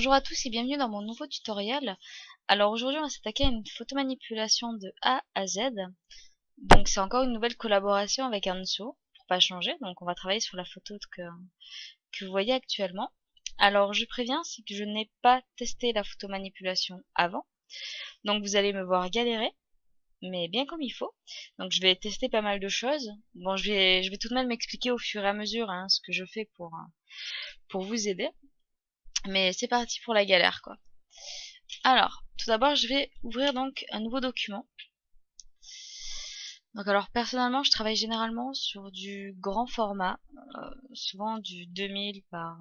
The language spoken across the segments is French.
Bonjour à tous et bienvenue dans mon nouveau tutoriel. Alors aujourd'hui on va s'attaquer à une photomanipulation de A à Z. Donc c'est encore une nouvelle collaboration avec Anso, pour pas changer. Donc on va travailler sur la photo que vous voyez actuellement. Alors je préviens, c'est que je n'ai pas testé la photomanipulation avant. Donc vous allez me voir galérer, mais bien comme il faut. Donc je vais tester pas mal de choses. Bon, je vais tout de même m'expliquer au fur et à mesure ce que je fais pour vous aider. Mais c'est parti pour la galère, quoi. Alors, tout d'abord, je vais ouvrir donc un nouveau document. Donc alors, personnellement, je travaille généralement sur du grand format, souvent du 2000 par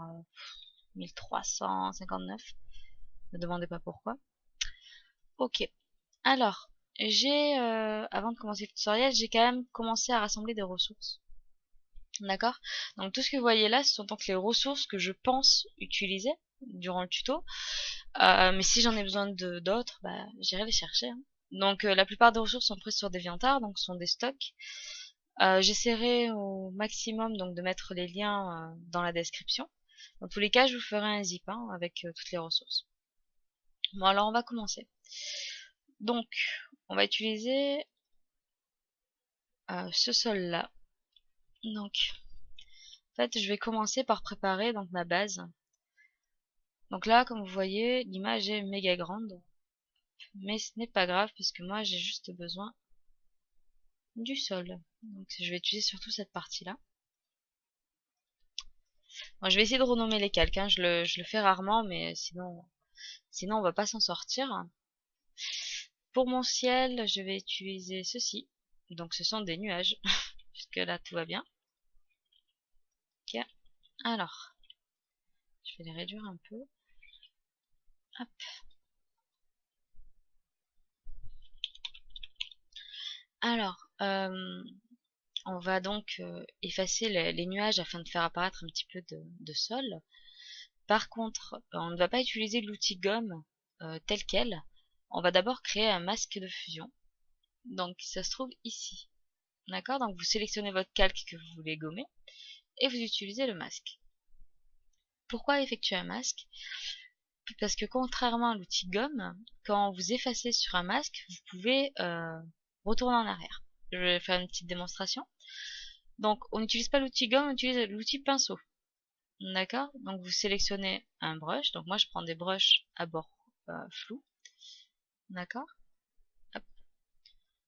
1359. Ne me demandez pas pourquoi. Ok. Alors, avant de commencer le tutoriel, j'ai quand même commencé à rassembler des ressources. D'accord? Donc tout ce que vous voyez là, ce sont donc les ressources que je pense utiliser durant le tuto. Mais si j'en ai besoin d'autres, bah, j'irai les chercher, hein. Donc la plupart des ressources sont prises sur DeviantArt, donc sont des stocks. J'essaierai au maximum donc de mettre les liens dans la description. Dans tous les cas, je vous ferai un zip avec toutes les ressources. Bon, alors on va commencer. Donc, on va utiliser ce sol-là. Donc, en fait, je vais commencer par préparer donc ma base. Donc là, comme vous voyez, l'image est méga grande. Mais ce n'est pas grave puisque moi j'ai juste besoin du sol. Donc je vais utiliser surtout cette partie-là. Bon, je vais essayer de renommer les calques, hein. Je le fais rarement, mais sinon on va pas s'en sortir. Pour mon ciel, je vais utiliser ceci. Donc ce sont des nuages. Jusque là tout va bien. Ok. Alors, je vais les réduire un peu. Hop. Alors, on va donc effacer les nuages afin de faire apparaître un petit peu de sol. Par contre, on ne va pas utiliser l'outil gomme tel quel. On va d'abord créer un masque de fusion. Donc ça se trouve ici. D'accord? Donc vous sélectionnez votre calque que vous voulez gommer et vous utilisez le masque. Pourquoi effectuer un masque? Parce que contrairement à l'outil gomme, quand vous effacez sur un masque, vous pouvez retourner en arrière. Je vais faire une petite démonstration. Donc on n'utilise pas l'outil gomme, on utilise l'outil pinceau. D'accord? Donc vous sélectionnez un brush. Donc moi je prends des brushes à bord flou. D'accord? Hop.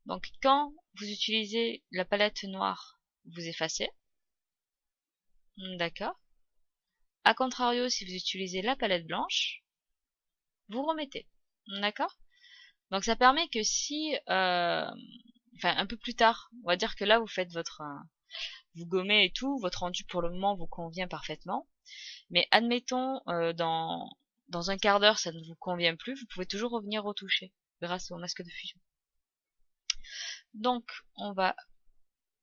Donc quand vous utilisez la palette noire, vous effacez. D'accord? A contrario, si vous utilisez la palette blanche, vous remettez. D'accord? Donc ça permet que si, enfin un peu plus tard, on va dire que là vous faites vous gommez et tout, votre rendu pour le moment vous convient parfaitement. Mais admettons dans un quart d'heure ça ne vous convient plus, vous pouvez toujours revenir retoucher grâce au masque de fusion. Donc on va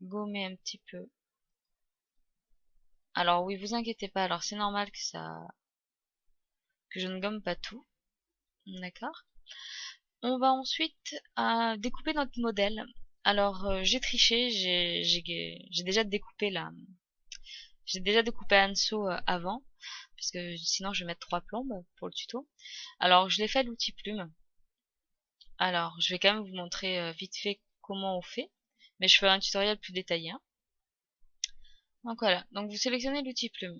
gommer un petit peu. Alors oui, vous inquiétez pas, alors c'est normal que je ne gomme pas tout. D'accord? On va ensuite découper notre modèle. Alors j'ai triché, j'ai déjà découpé j'ai déjà découpé Anso avant, parce que sinon je vais mettre 3 plombes pour le tuto. Alors je l'ai fait à l'outil plume. Alors je vais quand même vous montrer vite fait comment on fait, mais je ferai un tutoriel plus détaillé, hein. Donc voilà, donc vous sélectionnez l'outil plume.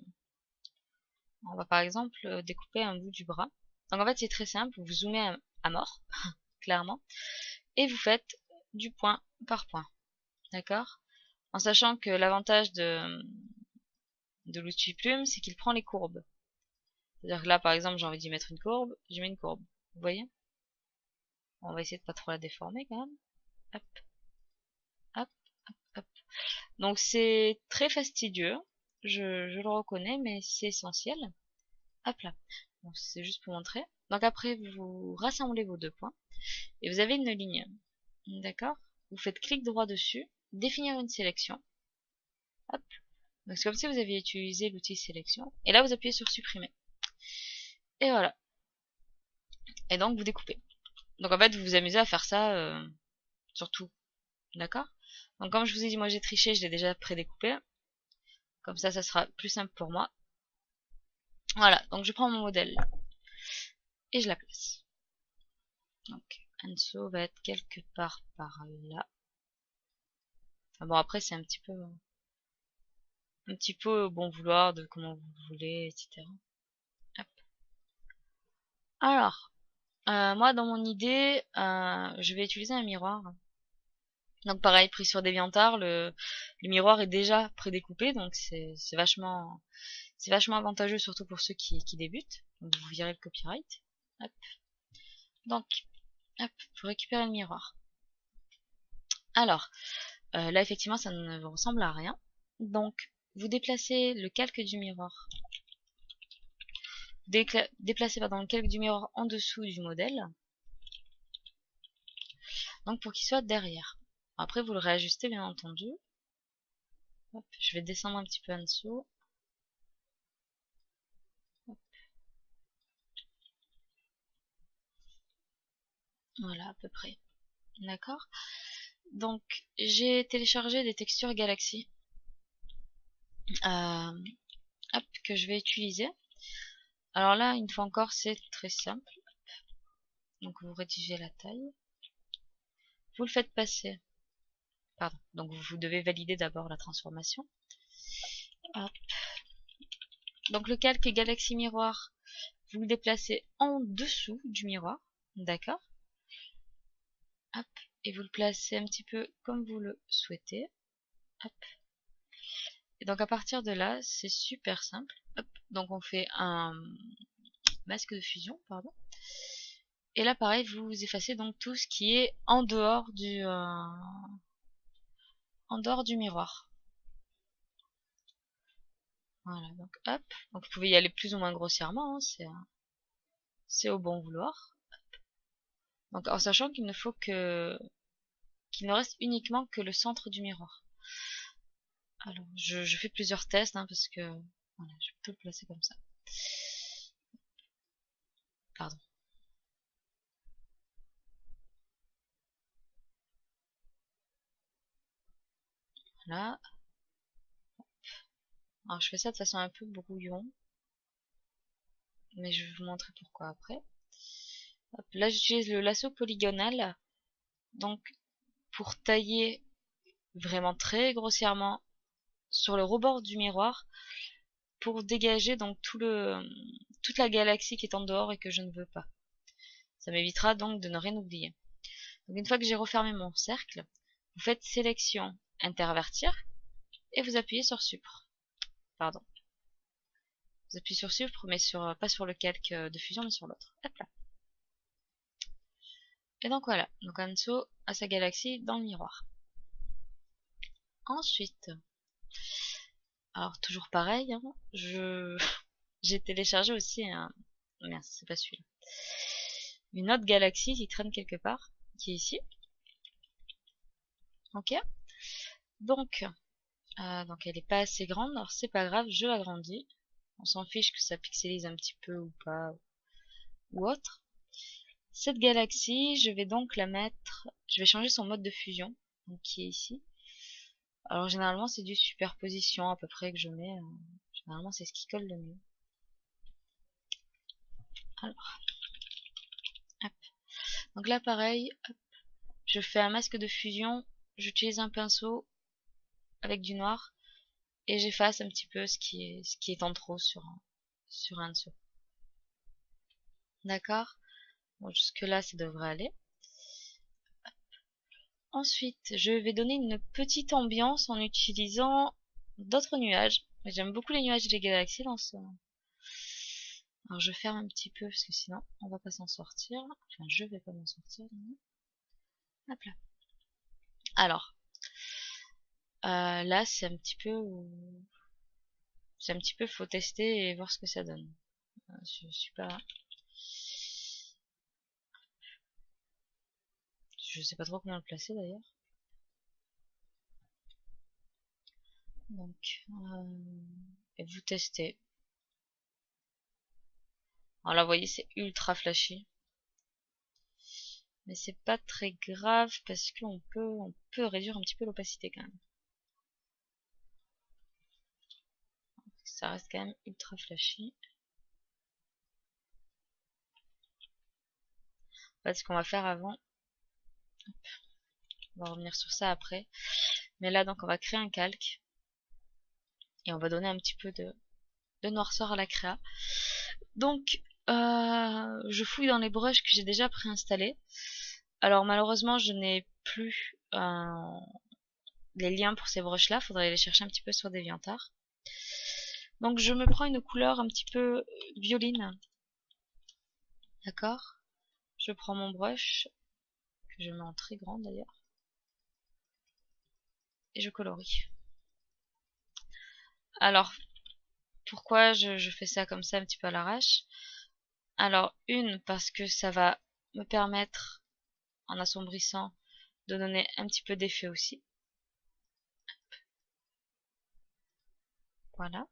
On va par exemple découper un bout du bras. Donc en fait c'est très simple, vous zoomez à mort, clairement, et vous faites du point par point. D'accord? En sachant que l'avantage de l'outil plume, c'est qu'il prend les courbes. C'est-à-dire que là, par exemple, j'ai envie d'y mettre une courbe, je mets une courbe. Vous voyez? On va essayer de pas trop la déformer quand même. Hop, hop, hop, hop. Donc c'est très fastidieux, je le reconnais, mais c'est essentiel. Hop là. Bon, c'est juste pour montrer. Donc après, vous rassemblez vos deux points et vous avez une ligne. D'accord? Vous faites clic droit dessus, définir une sélection. Hop. Donc c'est comme si vous aviez utilisé l'outil sélection. Et là, vous appuyez sur supprimer. Et voilà. Et donc, vous découpez. Donc en fait, vous vous amusez à faire ça sur tout. D'accord? Donc comme je vous ai dit, moi j'ai triché, je l'ai déjà prédécoupé. Comme ça sera plus simple pour moi. Voilà, donc je prends mon modèle. et je la place. Donc Anso va être quelque part par là. Enfin bon, après c'est un petit peu au bon vouloir de comment vous voulez, etc. Hop. Alors, moi dans mon idée, je vais utiliser un miroir. Donc pareil, pris sur DeviantArt, le miroir est déjà prédécoupé, donc c'est vachement avantageux, surtout pour ceux qui débutent. Donc vous virez le copyright. Hop. Donc, hop, pour récupérer le miroir. Alors, là effectivement ça ne ressemble à rien. Donc, vous déplacez le calque du miroir. Déplacez le calque du miroir en dessous du modèle. Donc pour qu'il soit derrière. Après vous le réajustez bien entendu. Hop, je vais descendre un petit peu en dessous. Voilà à peu près. D'accord. Donc j'ai téléchargé des textures Galaxy hop, que je vais utiliser. Alors là, une fois encore, c'est très simple. Donc vous rédigez la taille. Vous le faites passer. Pardon. Donc vous devez valider d'abord la transformation. Hop. Donc le calque Galaxy Miroir, vous le déplacez en dessous du miroir. D'accord. Hop. Et vous le placez un petit peu comme vous le souhaitez. Hop. Et donc à partir de là, c'est super simple. Hop. Donc on fait un masque de fusion, pardon. Et là pareil, vous effacez donc tout ce qui est en dehors du miroir. Voilà, donc hop. Donc vous pouvez y aller plus ou moins grossièrement, hein, c'est au bon vouloir. Donc en sachant qu'il ne reste uniquement que le centre du miroir. Alors je fais plusieurs tests hein, parce que voilà, je vais plutôt le placer comme ça. Pardon. Voilà. Alors je fais ça de façon un peu brouillon, mais je vais vous montrer pourquoi après. Hop, là j'utilise le lasso polygonal, donc pour tailler vraiment très grossièrement sur le rebord du miroir pour dégager donc toute la galaxie qui est en dehors et que je ne veux pas. Ça m'évitera donc de ne rien oublier. Donc une fois que j'ai refermé mon cercle, vous faites sélection intervertir et vous appuyez sur Supre. Pardon. Vous appuyez sur Supre mais pas sur le calque de fusion mais sur l'autre. Hop là. Et donc voilà. Donc Anso a sa galaxie dans le miroir. Ensuite, alors toujours pareil, hein, j'ai téléchargé aussi un... Merde, c'est pas celui-là. Une autre galaxie qui traîne quelque part, qui est ici. Ok. Donc elle est pas assez grande, alors c'est pas grave, je l'agrandis. On s'en fiche que ça pixelise un petit peu ou pas, ou autre. Cette galaxie, je vais donc la mettre... Je vais changer son mode de fusion, donc qui est ici. Alors généralement c'est du superposition à peu près que je mets. Généralement c'est ce qui colle le mieux. Alors, hop. Donc là pareil, hop, je fais un masque de fusion, j'utilise un pinceau avec du noir et j'efface un petit peu ce qui est en trop sur un dessous. D'accord. Bon, jusque là ça devrait aller. Ensuite, je vais donner une petite ambiance en utilisant d'autres nuages. J'aime beaucoup les nuages des galaxies dans ce... Alors je ferme un petit peu parce que sinon on va pas s'en sortir. Enfin je vais pas m'en sortir. Hop là. Alors, là c'est un petit peu faut tester et voir ce que ça donne. Je suis pas... Je sais pas trop comment le placer d'ailleurs. Donc, et vous testez. Alors là, vous voyez, c'est ultra flashy. Mais c'est pas très grave parce on peut réduire un petit peu l'opacité quand même. Ça reste quand même ultra flashy. En fait, ce qu'on va faire avant, on va revenir sur ça après. Mais là, donc, on va créer un calque. Et on va donner un petit peu de noirceur à la créa. Donc, je fouille dans les brushes que j'ai déjà préinstallées. Alors, malheureusement, je n'ai plus les liens pour ces brushes là, faudrait les chercher un petit peu sur DeviantArt. Donc je me prends une couleur un petit peu violine, d'accord. Je prends mon brush, que je mets en très grand d'ailleurs, et je colorie. Alors, pourquoi je fais ça comme ça un petit peu à l'arrache? Alors, parce que ça va me permettre, en assombrissant, de donner un petit peu d'effet aussi. Voilà.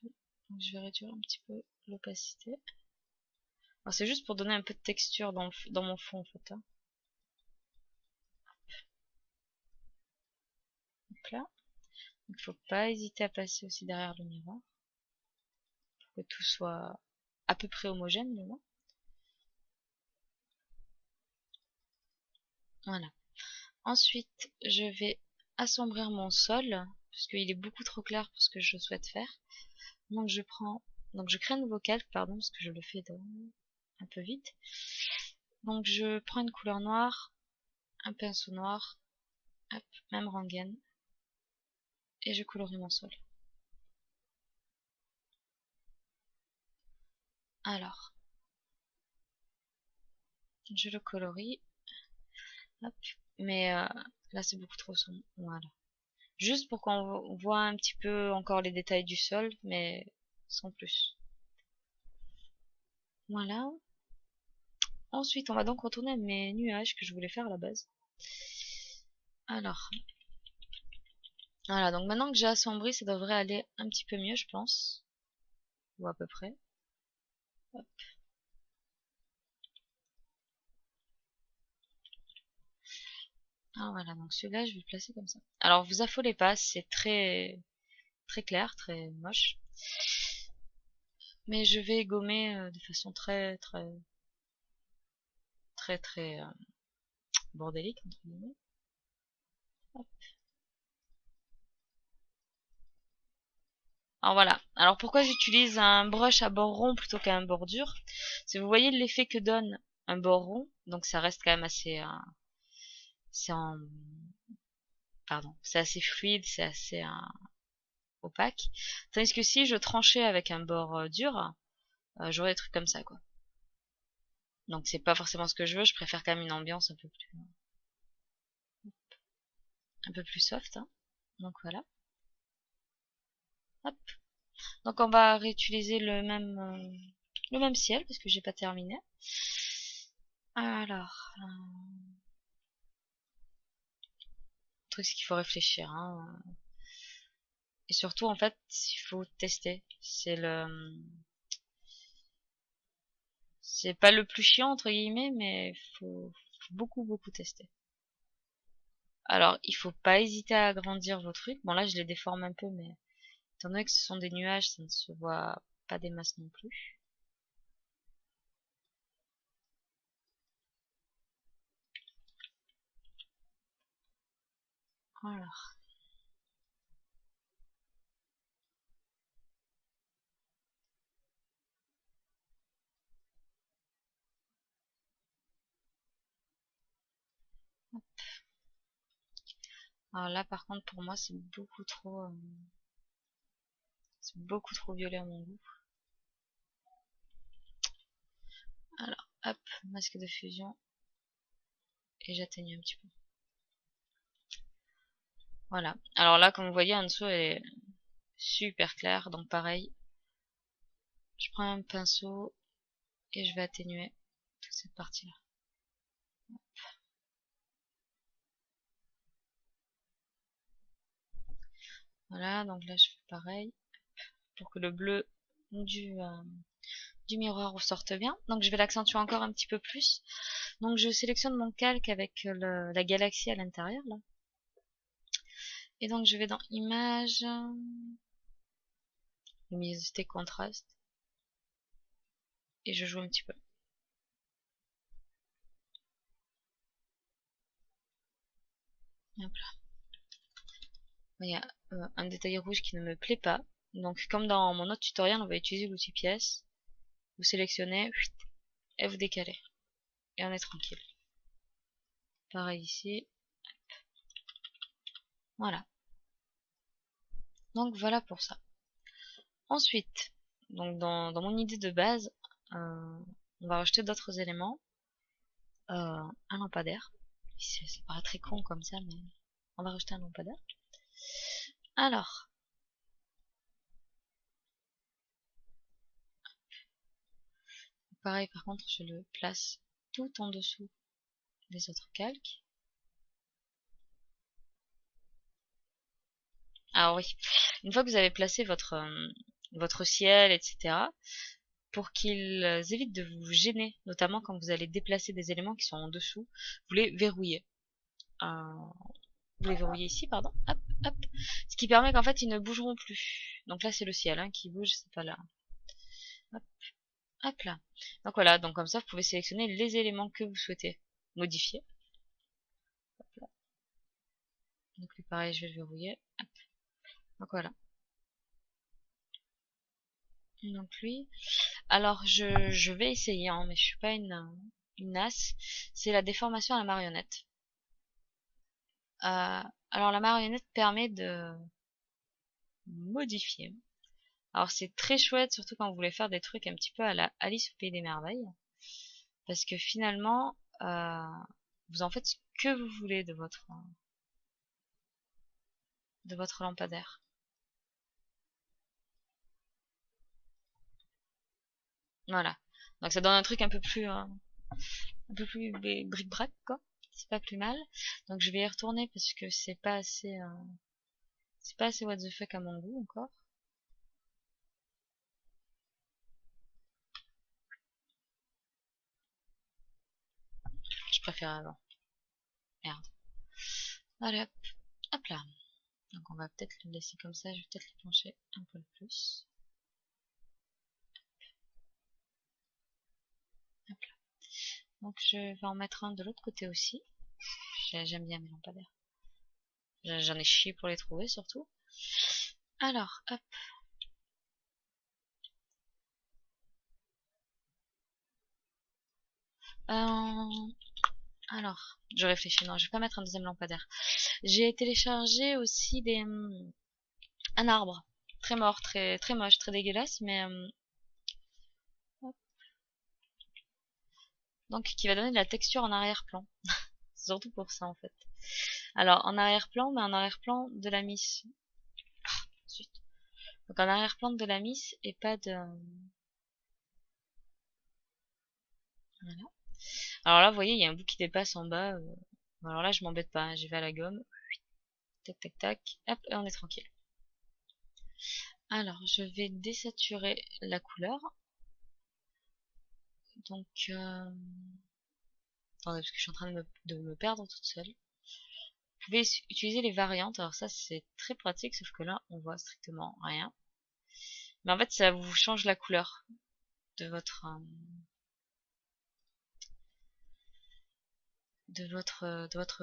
Donc, je vais réduire un petit peu l'opacité. C'est juste pour donner un peu de texture dans mon fond en fait. Hein. Hop là. Donc, faut pas hésiter à passer aussi derrière le miroir pour que tout soit à peu près homogène, du moins. Voilà. Ensuite, je vais assombrir mon sol puisqu'il est beaucoup trop clair pour ce que je souhaite faire. Donc je crée un nouveau calque, pardon, parce que je le fais un peu vite. Donc je prends une couleur noire, un pinceau noir, hop, même rengaine, et je colorie mon sol. Alors, je le colorie, hop, mais là c'est beaucoup trop sombre, voilà. Juste pour qu'on voit un petit peu encore les détails du sol, mais sans plus. Voilà. Ensuite, on va donc retourner à mes nuages que je voulais faire à la base. Alors, voilà, donc maintenant que j'ai assombri, ça devrait aller un petit peu mieux, je pense. Ou à peu près. Hop. Ah voilà, donc celui-là, je vais le placer comme ça. Alors, vous affolez pas, c'est très clair, très moche. Mais je vais gommer de façon très bordélique, entre guillemets. Hop. Alors voilà. Alors pourquoi j'utilise un brush à bord rond plutôt qu'un bord dur? Si vous voyez l'effet que donne un bord rond, donc ça reste quand même assez, c'est en, pardon, c'est assez fluide, c'est assez opaque. Tandis que si je tranchais avec un bord dur, j'aurais des trucs comme ça, quoi. Donc c'est pas forcément ce que je veux. Je préfère quand même une ambiance un peu plus soft. Hein. Donc voilà. Hop. Donc on va réutiliser le même ciel parce que j'ai pas terminé. Alors, truc c'est qu'il faut réfléchir. Hein. Et surtout en fait, il faut tester. C'est pas le plus chiant entre guillemets, mais faut beaucoup tester. Alors, il faut pas hésiter à agrandir vos trucs. Bon là, je les déforme un peu, mais étant donné que ce sont des nuages, ça ne se voit pas des masses non plus. Voilà. Alors là, par contre, pour moi, c'est beaucoup trop violet à mon goût. Alors, hop, masque de fusion, et j'atténue un petit peu. Voilà. Alors là, comme vous voyez, en dessous, elle est super claire, donc pareil, je prends un pinceau et je vais atténuer toute cette partie-là. Voilà, donc là, je fais pareil, pour que le bleu du miroir ressorte bien. Donc je vais l'accentuer encore un petit peu plus. Donc je sélectionne mon calque avec la galaxie à l'intérieur là. Et donc je vais dans Images, luminosité, contraste, et je joue un petit peu. Hop là. Il y a un détail rouge qui ne me plaît pas. Donc comme dans mon autre tutoriel, on va utiliser l'outil pièce. Vous sélectionnez et vous décalez. Et on est tranquille. Pareil ici. Voilà. Donc voilà pour ça. Ensuite, donc dans mon idée de base, on va rajouter d'autres éléments. Un lampadaire. Ça paraît très con comme ça, mais on va rajouter un lampadaire. Alors, pareil par contre, je le place tout en dessous des autres calques. Ah oui, une fois que vous avez placé votre ciel, etc., pour qu'ils évitent de vous gêner, notamment quand vous allez déplacer des éléments qui sont en dessous, vous les verrouillez. Vous les verrouillez ici, pardon, hop, hop, ce qui permet qu'en fait ils ne bougeront plus. Donc là c'est le ciel qui bouge, c'est pas là. Hop, hop là. Donc voilà, donc comme ça vous pouvez sélectionner les éléments que vous souhaitez modifier. Hop là. Donc lui pareil, je vais le verrouiller. Hop. Donc voilà. Donc lui, alors je vais essayer, mais je suis pas une as. C'est la déformation à la marionnette. Alors la marionnette permet de modifier. Alors c'est très chouette, surtout quand vous voulez faire des trucs un petit peu à la Alice au Pays des Merveilles. Parce que finalement, vous en faites ce que vous voulez de votre lampadaire. Voilà. Donc ça donne un truc un peu plus bric-brac, quoi. C'est pas plus mal. Donc je vais y retourner parce que c'est pas assez what the fuck à mon goût encore. Je préfère avant. Merde. Allez hop, hop là. Donc on va peut-être le laisser comme ça. Je vais peut-être le pencher un peu plus. Hop là. Donc je vais en mettre un de l'autre côté aussi. J'aime bien mes lampadaires. J'en ai chié pour les trouver surtout. Alors, hop. Alors, je réfléchis. Non, je vais pas mettre un deuxième lampadaire. J'ai téléchargé aussi un arbre. Très mort, très, très moche, très dégueulasse, mais donc qui va donner de la texture en arrière-plan. C'est surtout pour ça en fait. Alors en arrière-plan, mais en arrière-plan de la miss. Ensuite. Donc en arrière-plan de la miss et pas de. Voilà. Alors là, vous voyez, il y a un bout qui dépasse en bas. Alors là, je m'embête pas, j'y vais à la gomme. Tac, tac, tac. Hop, et on est tranquille. Alors, je vais désaturer la couleur. Donc, attendez, parce que je suis en train de me perdre toute seule. Vous pouvez utiliser les variantes. Alors ça, c'est très pratique, sauf que là, on voit strictement rien. Mais en fait, ça vous change la couleur de votre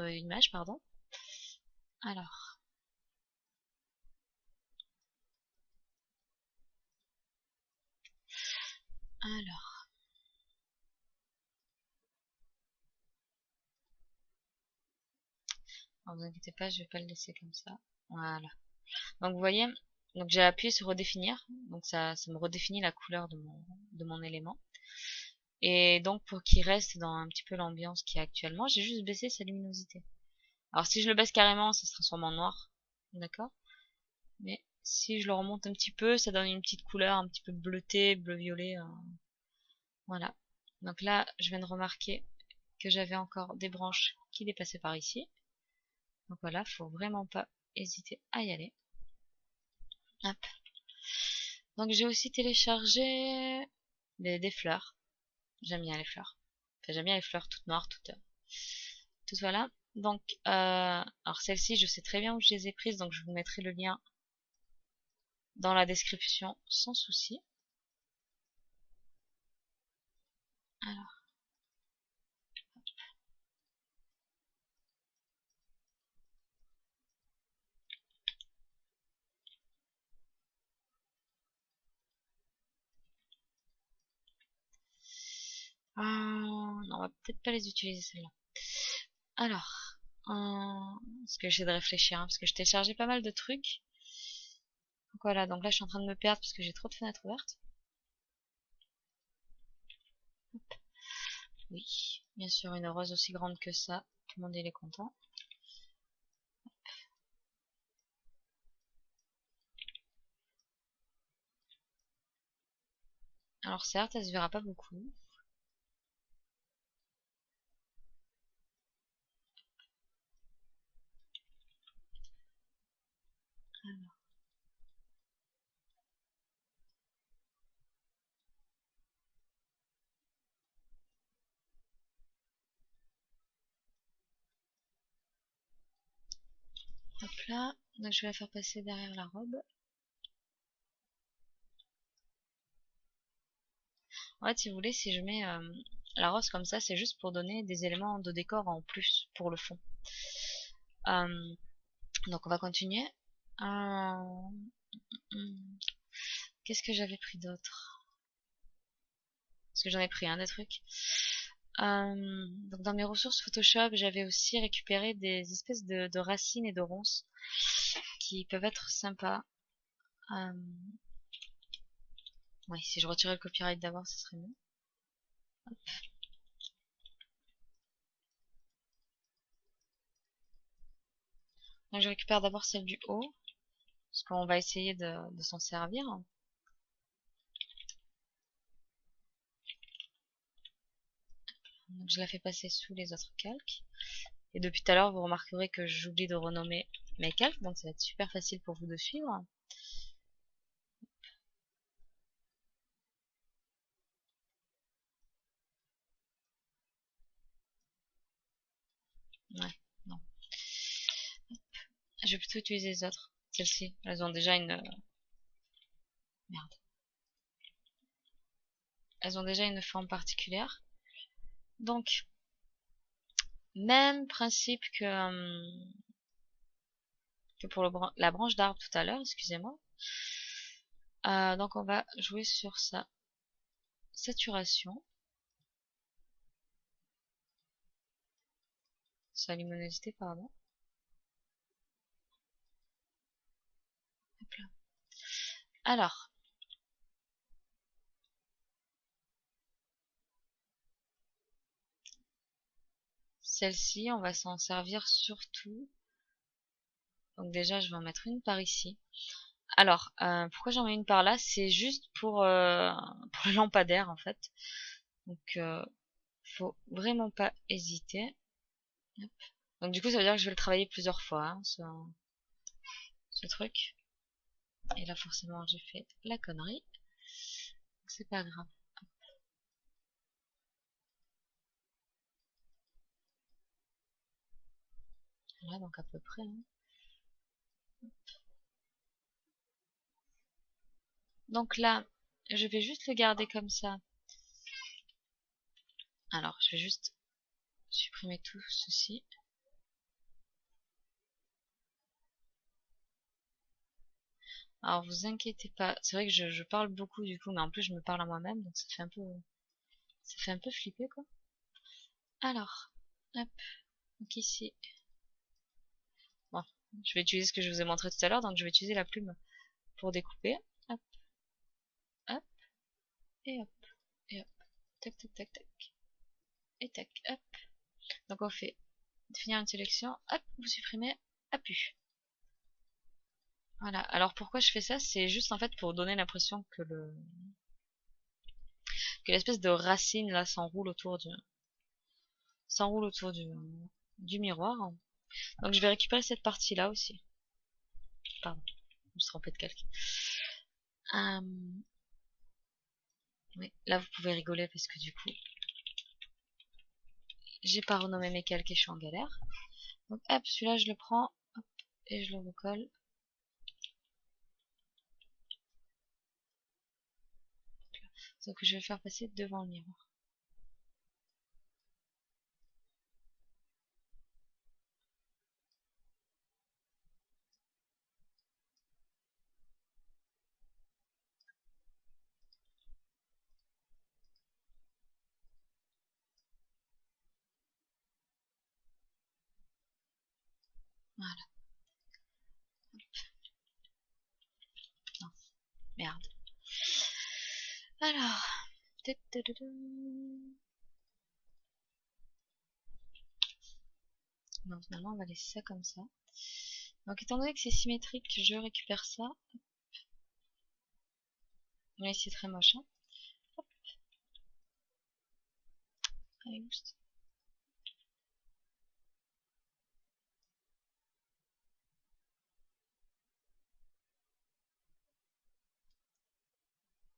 image, pardon. Alors, alors. Ne vous inquiétez pas, je vais pas le laisser comme ça. Voilà. Donc vous voyez, donc j'ai appuyé sur redéfinir, donc ça me redéfinit la couleur de mon élément. Et donc pour qu'il reste dans un petit peu l'ambiance qu'il y a actuellement, j'ai juste baissé sa luminosité. Alors si je le baisse carrément, ça se transforme en noir, d'accord? Mais si je le remonte un petit peu, ça donne une petite couleur un petit peu bleutée, bleu-violet. Voilà. Donc là, je viens de remarquer que j'avais encore des branches qui dépassaient par ici. Donc voilà, faut vraiment pas hésiter à y aller. Hop. Donc j'ai aussi téléchargé des fleurs. J'aime bien les fleurs. Enfin, j'aime bien les fleurs toutes noires, toutes voilà. Donc, alors celles-ci, je sais très bien où je les ai prises, donc je vous mettrai le lien dans la description sans souci. Alors, hop. Non, on va peut-être pas les utiliser celles-là. Alors, parce que j'essaie de réfléchir, hein, parce que je t'ai chargé pas mal de trucs. Donc voilà, donc là je suis en train de me perdre parce que j'ai trop de fenêtres ouvertes. Oui, bien sûr, une rose aussi grande que ça, tout le monde il est content. Alors certes, elle se verra pas beaucoup. Hop là, donc je vais la faire passer derrière la robe. En fait, si vous voulez, si je mets la rose comme ça, c'est juste pour donner des éléments de décor en plus pour le fond. Euh, donc on va continuer. Euh, Qu'est-ce que j'avais pris d'autre? Parce que j'en ai pris des trucs. Donc dans mes ressources Photoshop, j'avais aussi récupéré des espèces de racines et de ronces qui peuvent être sympas. Euh, ouais, si je retirais le copyright d'abord, ce serait mieux. Donc je récupère d'abord celle du haut, parce qu'on va essayer de s'en servir. Donc je la fais passer sous les autres calques. Et depuis tout à l'heure, vous remarquerez que j'oublie de renommer mes calques, donc ça va être super facile pour vous de suivre. Ouais, non. Je vais plutôt utiliser les autres. Celles-ci, elles ont déjà une... Merde. Elles ont déjà une forme particulière. Donc, même principe que pour la branche d'arbre tout à l'heure, excusez-moi. Donc on va jouer sur sa saturation, sa luminosité, pardon. Hop là. Alors, celle-ci, on va s'en servir surtout. Donc déjà, je vais en mettre une par ici. Alors, pourquoi j'en mets une par là? C'est juste pour le lampadaire, en fait. Donc, faut vraiment pas hésiter. Hop. Donc du coup, ça veut dire que je vais le travailler plusieurs fois, hein, ce truc. Et là, forcément, j'ai fait la connerie. C'est pas grave. Voilà, donc à peu près, hein. Donc là, je vais juste le garder comme ça. Alors, je vais juste supprimer tout ceci. Alors, vous inquiétez pas. C'est vrai que je parle beaucoup du coup, mais en plus, je me parle à moi-même, donc ça fait un peu flipper, quoi. Alors, hop, donc ici. Bon, je vais utiliser ce que je vous ai montré tout à l'heure, donc je vais utiliser la plume pour découper. Hop, hop, et hop, et hop. Tac, tac, tac, tac. Et tac, hop. Donc on fait finir une sélection, hop, vous supprimez, appu. Voilà. Alors pourquoi je fais ça? C'est juste en fait pour donner l'impression que l'espèce de racine là s'enroule autour du miroir. Donc je vais récupérer cette partie là aussi. Pardon, je me suis trompée de calque. Euh, oui, là vous pouvez rigoler parce que du coup j'ai pas renommé mes calques et je suis en galère. Donc hop, celui-là je le prends hop, et je le recolle. Donc je vais faire passer devant le miroir. Voilà. Non, merde. Alors. Non, finalement, on va laisser ça comme ça. Donc, étant donné que c'est symétrique, je récupère ça. Oui, c'est très moche, hein. Allez, boost.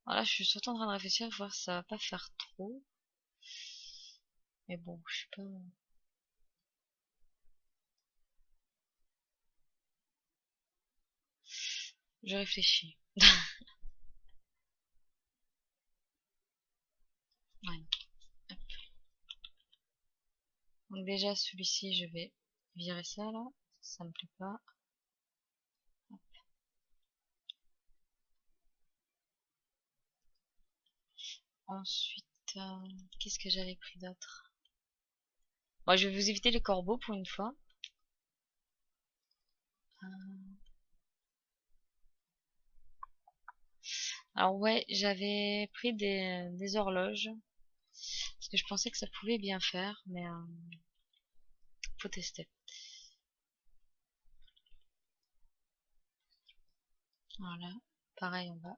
Voilà, je suis surtout en train de réfléchir, voir si ça va pas faire trop. Mais bon, je sais pas. Je réfléchis. Ouais. Donc déjà, celui-ci, je vais virer ça, là. Ça me plaît pas. Ensuite, qu'est-ce que j'avais pris d'autre? Bon, je vais vous éviter les corbeaux pour une fois. Alors ouais, j'avais pris des horloges. Parce que je pensais que ça pouvait bien faire, mais faut tester. Voilà. Pareil, on va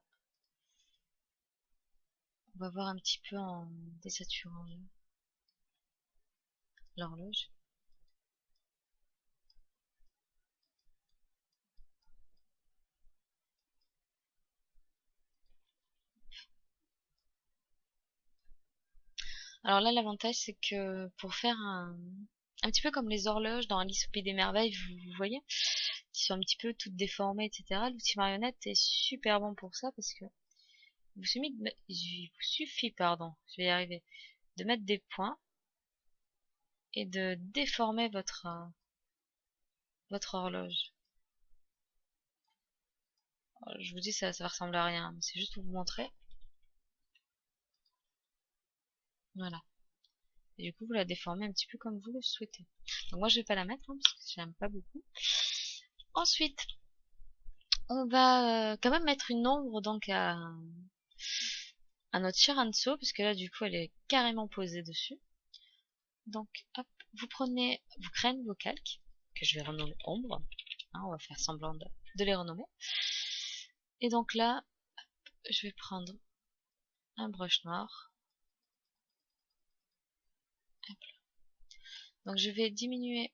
voir un petit peu en désaturant l'horloge. Alors là, l'avantage, c'est que pour faire un petit peu comme les horloges dans Alice au Pays des Merveilles, vous voyez, qui sont un petit peu toutes déformées, etc. L'outil marionnette est super bon pour ça parce que il vous suffit, pardon, je vais y arriver, de mettre des points et de déformer votre horloge. Je vous dis, ça va ressembler à rien, mais c'est juste pour vous montrer. Voilà. Et du coup, vous la déformez un petit peu comme vous le souhaitez. Donc moi, je vais pas la mettre, hein, parce que j'aime pas beaucoup. Ensuite, on va quand même mettre une ombre donc à notre chère Anso, parce que là, du coup, elle est carrément posée dessus. Donc, hop, vous créez vos calques, que je vais renommer ombre. Hein, on va faire semblant de les renommer. Et donc là, je vais prendre un brush noir. Hop. Donc je vais diminuer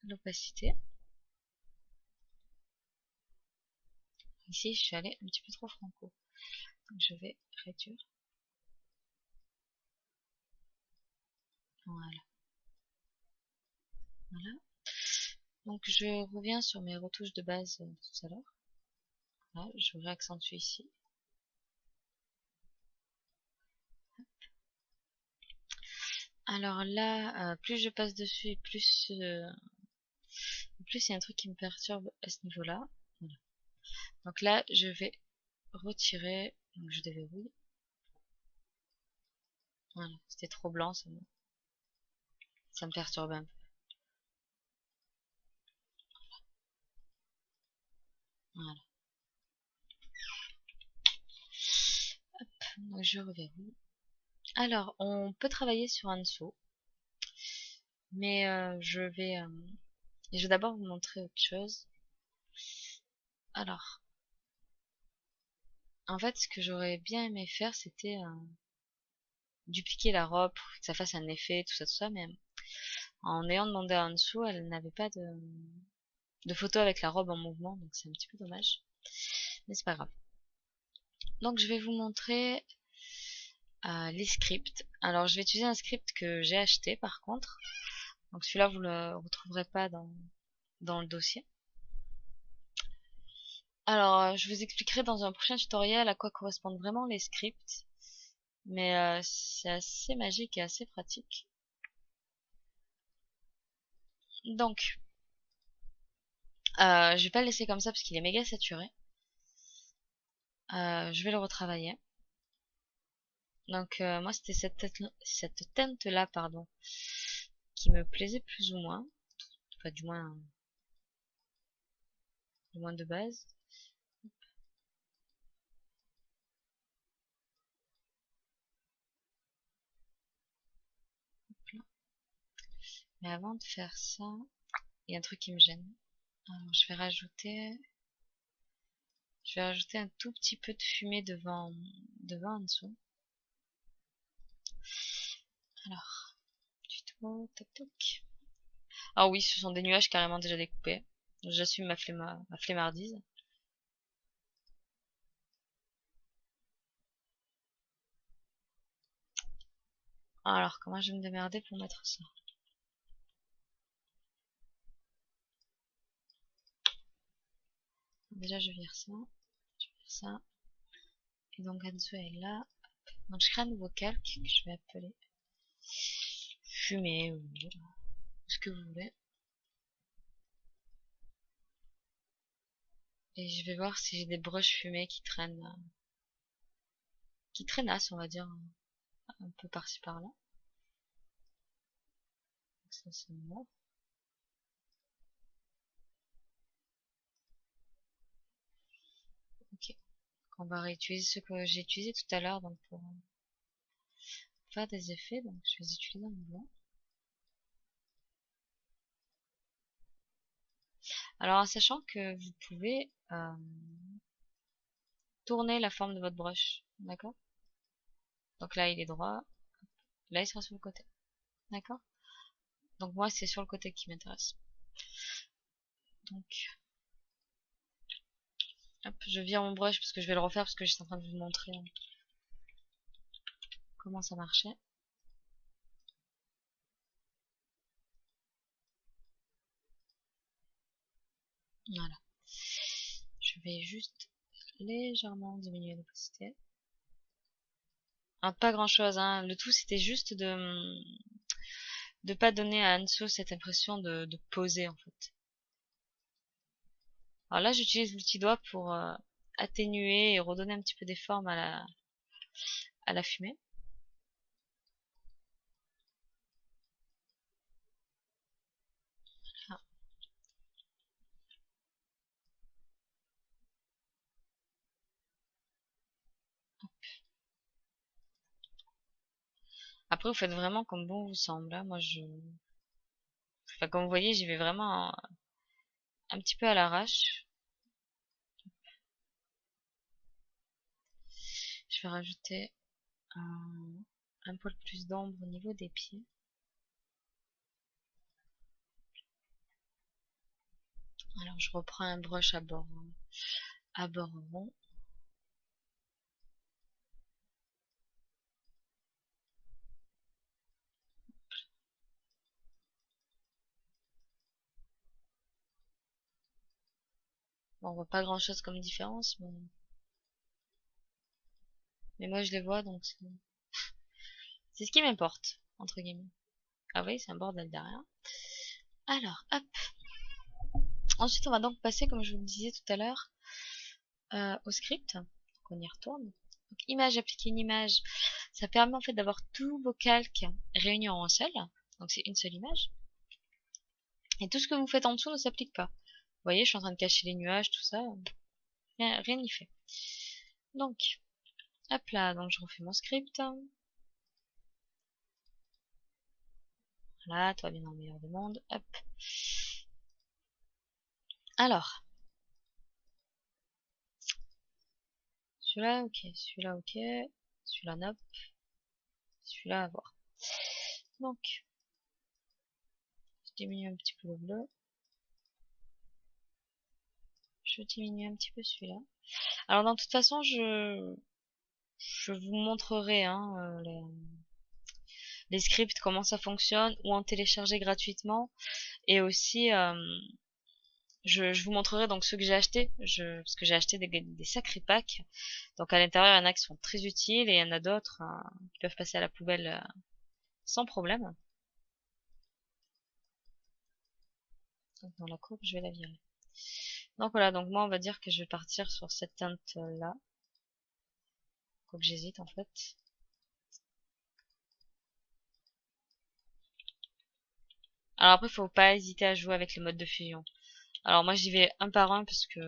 l'opacité. Ici, je suis allée un petit peu trop franco. Donc je vais réduire. Voilà. Voilà. Donc je reviens sur mes retouches de base tout à l'heure. Voilà, je réaccentue ici. Alors là, plus je passe dessus et plus il y a un truc qui me perturbe à ce niveau-là. Voilà. Donc là, je vais retirer. Donc je déverrouille. Voilà, c'était trop blanc, ça me perturbe un peu. Voilà. Donc je reverrouille. Alors, on peut travailler sur un dessous, mais je vais d'abord vous montrer autre chose. Alors, en fait, ce que j'aurais bien aimé faire, c'était dupliquer la robe pour que ça fasse un effet, tout ça, mais en ayant demandé à Ansu, elle n'avait pas de photo avec la robe en mouvement, donc c'est un petit peu dommage. Mais c'est pas grave. Donc je vais vous montrer les scripts. Alors je vais utiliser un script que j'ai acheté par contre. Donc celui-là vous le retrouverez pas dans le dossier. Alors je vous expliquerai dans un prochain tutoriel à quoi correspondent vraiment les scripts. Mais c'est assez magique et assez pratique. Donc je vais pas le laisser comme ça parce qu'il est méga saturé. Je vais le retravailler. Donc moi c'était cette teinte là pardon qui me plaisait plus ou moins, enfin du moins le moins de base. Mais avant de faire ça, il y a un truc qui me gêne. Alors, je vais rajouter un tout petit peu de fumée devant en dessous. Alors, tuto, tac tac. Ah oui, ce sont des nuages carrément déjà découpés. J'assume ma flemmardise. Alors, comment je vais me démerder pour mettre ça? Déjà, je vire ça. Je vire ça. Et donc, en dessous, elle est là. Donc, je crée un nouveau calque que je vais appeler fumée ou ce que vous voulez. Et je vais voir si j'ai des brushes fumées qui traînassent, on va dire, un peu par-ci par-là. Donc, ça, c'est mort. Ok. On va réutiliser ce que j'ai utilisé tout à l'heure donc pour faire des effets. Donc, je vais les utiliser en blanc. Alors, en sachant que vous pouvez tourner la forme de votre brush, d'accord? Donc là, il est droit. Là, il sera sur le côté, d'accord? Donc moi, c'est sur le côté qui m'intéresse. Donc, hop, je vire mon brush parce que je vais le refaire parce que j'étais en train de vous montrer comment ça marchait. Voilà. Je vais juste légèrement diminuer l'opacité. Pas grand chose, hein. Le tout, c'était juste de pas donner à Anso cette impression de poser, en fait. Alors là, j'utilise l'outil doigt pour atténuer et redonner un petit peu des formes à la fumée. Ah. Après, vous faites vraiment comme bon vous semble, hein. Moi, enfin, comme vous voyez, j'y vais vraiment un petit peu à l'arrache. Je vais rajouter un poil plus d'ombre au niveau des pieds. Alors, je reprends un brush à bord rond. Bon, on voit pas grand chose comme différence, mais moi je les vois donc c'est ce qui m'importe, entre guillemets. Ah oui, c'est un bordel derrière. Alors, hop. Ensuite, on va donc passer, comme je vous le disais tout à l'heure, au script. Donc, on y retourne. Donc, image, appliquer une image. Ça permet en fait d'avoir tous vos calques réunis en un seul. Donc, c'est une seule image. Et tout ce que vous faites en dessous ne s'applique pas. Vous voyez, je suis en train de cacher les nuages, tout ça. Rien n'y fait. Donc, hop là. Donc, je refais mon script. Voilà, tout va bien dans le meilleur des mondes. Hop. Alors, celui-là, ok. Celui-là, ok. Celui-là, nope. Celui-là, à voir. Donc, je diminue un petit peu le bleu. Je diminue un petit peu celui-là. Alors, de toute façon, je vous montrerai hein, les scripts, comment ça fonctionne, ou en télécharger gratuitement. Et aussi, je vous montrerai donc ceux que j'ai achetés, parce que j'ai acheté des sacrés packs. Donc à l'intérieur, il y en a qui sont très utiles et il y en a d'autres qui peuvent passer à la poubelle sans problème. Donc dans la courbe, je vais la virer. Donc voilà, donc moi on va dire que je vais partir sur cette teinte là. Quoi que j'hésite en fait. Alors après, faut pas hésiter à jouer avec les modes de fusion. Alors moi j'y vais un par un parce que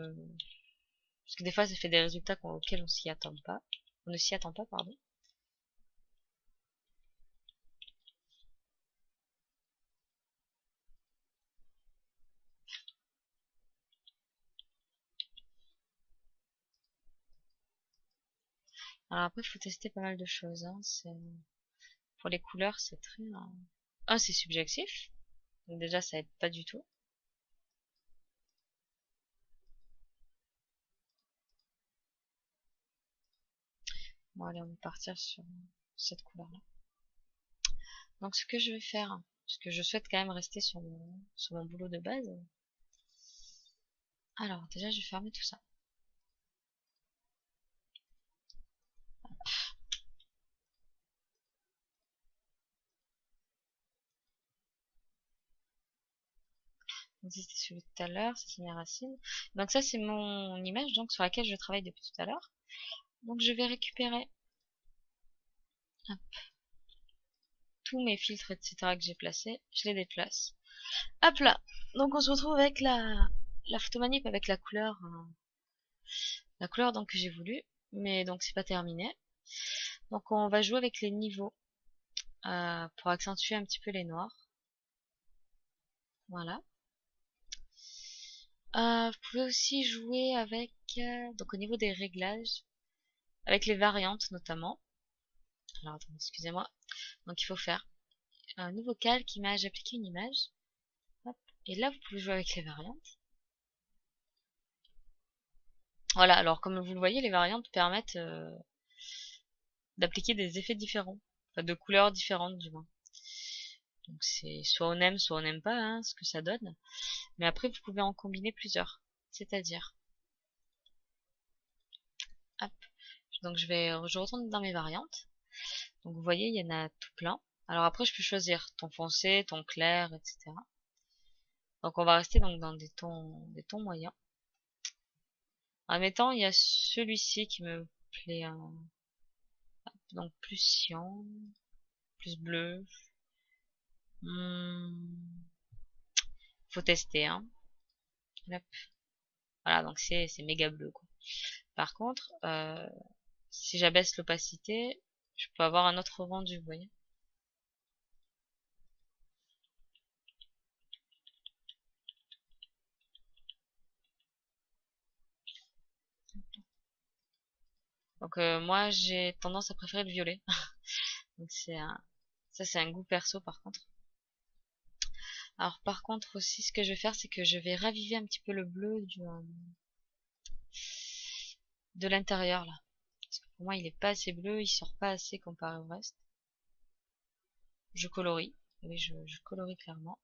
des fois ça fait des résultats auxquels on s'y attend pas. On ne s'y attend pas, pardon. Alors après, il faut tester pas mal de choses, hein. Pour les couleurs, c'est très... c'est subjectif. Donc déjà, ça aide pas du tout. Bon, allez, on va partir sur cette couleur-là. Donc ce que je vais faire, parce que je souhaite quand même rester sur mon boulot de base. Alors, déjà, je vais fermer tout ça. Donc c'était celui de tout à l'heure, ça c'est mes racines. Donc ça, c'est mon image donc sur laquelle je travaille depuis tout à l'heure. Donc je vais récupérer hop, tous mes filtres, etc. que j'ai placés. Je les déplace. Hop là. Donc on se retrouve avec la photomanip avec la couleur donc que j'ai voulu, mais donc c'est pas terminé. Donc on va jouer avec les niveaux pour accentuer un petit peu les noirs. Voilà. Vous pouvez aussi jouer avec donc au niveau des réglages, avec les variantes notamment. Alors attendez, excusez-moi. Donc il faut faire un nouveau calque, image, appliquer une image. Hop. Et là vous pouvez jouer avec les variantes. Voilà, alors comme vous le voyez, les variantes permettent d'appliquer des effets différents, enfin de couleurs différentes du moins. Donc c'est soit on aime, soit on n'aime pas hein, ce que ça donne. Mais après vous pouvez en combiner plusieurs. C'est-à-dire, hop, donc je retourne dans mes variantes. Donc vous voyez, il y en a tout plein. Alors après je peux choisir ton foncé, ton clair, etc. Donc on va rester donc dans des tons moyens. Admettons, il y a celui-ci qui me plaît, donc plus cyan, plus bleu. Hmm, faut tester, hein. Hop. Voilà, donc c'est méga bleu, quoi. Par contre, si j'abaisse l'opacité, je peux avoir un autre rendu, vous voyez. Donc moi, j'ai tendance à préférer le violet. Donc ça c'est un goût perso par contre. Alors par contre aussi, ce que je vais faire, c'est que je vais raviver un petit peu le bleu de l'intérieur là. Parce que pour moi, il est pas assez bleu, il sort pas assez comparé au reste. Je colorie. Oui, je colorie clairement.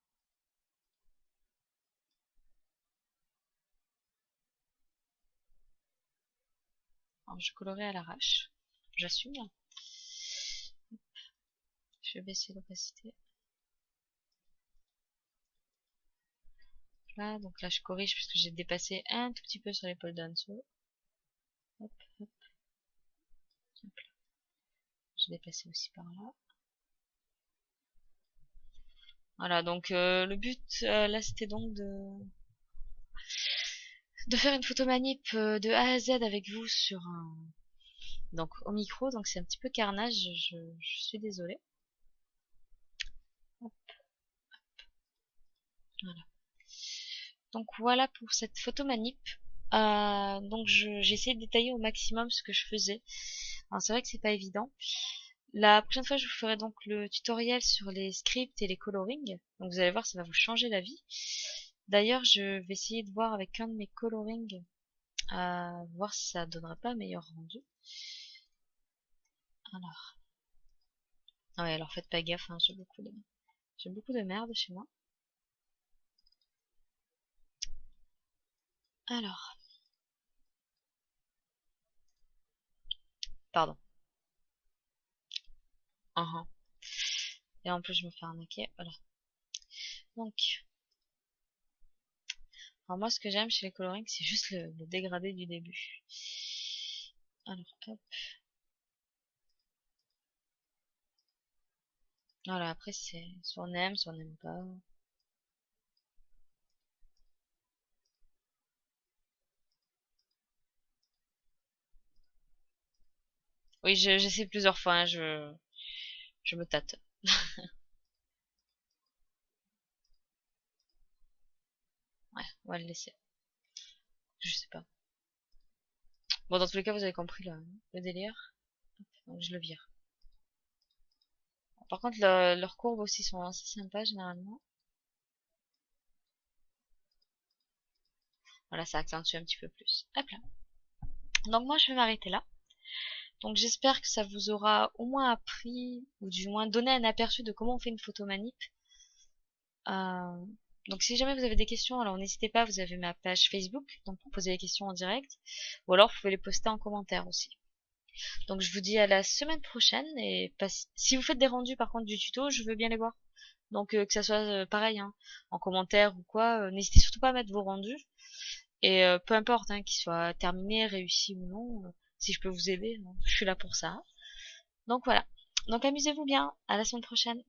Alors, je colorie à l'arrache. J'assume. Je vais baisser l'opacité. Là, donc là, je corrige puisque j'ai dépassé un tout petit peu sur l'épaule d'en dessous. Hop, hop, hop. Je dépassé aussi par là. Voilà, donc le but là, c'était donc de faire une photo manip de A à Z avec vous sur un donc au micro, donc c'est un petit peu carnage, je suis désolée. Voilà. Donc voilà pour cette photo manip. Donc j'ai essayé de détailler au maximum ce que je faisais. Alors c'est vrai que c'est pas évident. La prochaine fois, je vous ferai donc le tutoriel sur les scripts et les colorings. Donc vous allez voir, ça va vous changer la vie. D'ailleurs, je vais essayer de voir avec un de mes colorings, voir si ça donnerait pas un meilleur rendu. Alors, ah ouais, alors faites pas gaffe, hein, j'ai beaucoup de merde chez moi. Alors, pardon. Uhum. Et en plus, je me fais arnaquer. Voilà. Donc, alors moi, ce que j'aime chez les colorings, c'est juste le dégradé du début. Alors, hop. Voilà, après, c'est soit on aime pas. Oui, j'essaie plusieurs fois, hein, je me tâte. Ouais, on va le laisser. Je sais pas. Bon, dans tous les cas, vous avez compris le délire. Donc je le vire. Par contre, leurs courbes aussi sont assez sympas généralement. Voilà, ça accentue un petit peu plus. Hop là. Donc moi, je vais m'arrêter là. Donc j'espère que ça vous aura au moins appris, ou du moins donné un aperçu de comment on fait une photo manip. Euh, donc si jamais vous avez des questions, alors n'hésitez pas, vous avez ma page Facebook, donc pour poser les questions en direct, ou alors vous pouvez les poster en commentaire aussi. Donc je vous dis à la semaine prochaine, et si vous faites des rendus par contre du tuto, je veux bien les voir. Donc que ça soit pareil, hein, en commentaire ou quoi, n'hésitez surtout pas à mettre vos rendus. Et peu importe, hein, qu'ils soient terminés, réussis ou non, si je peux vous aider, hein, je suis là pour ça. Donc voilà. Donc amusez-vous bien, à la semaine prochaine.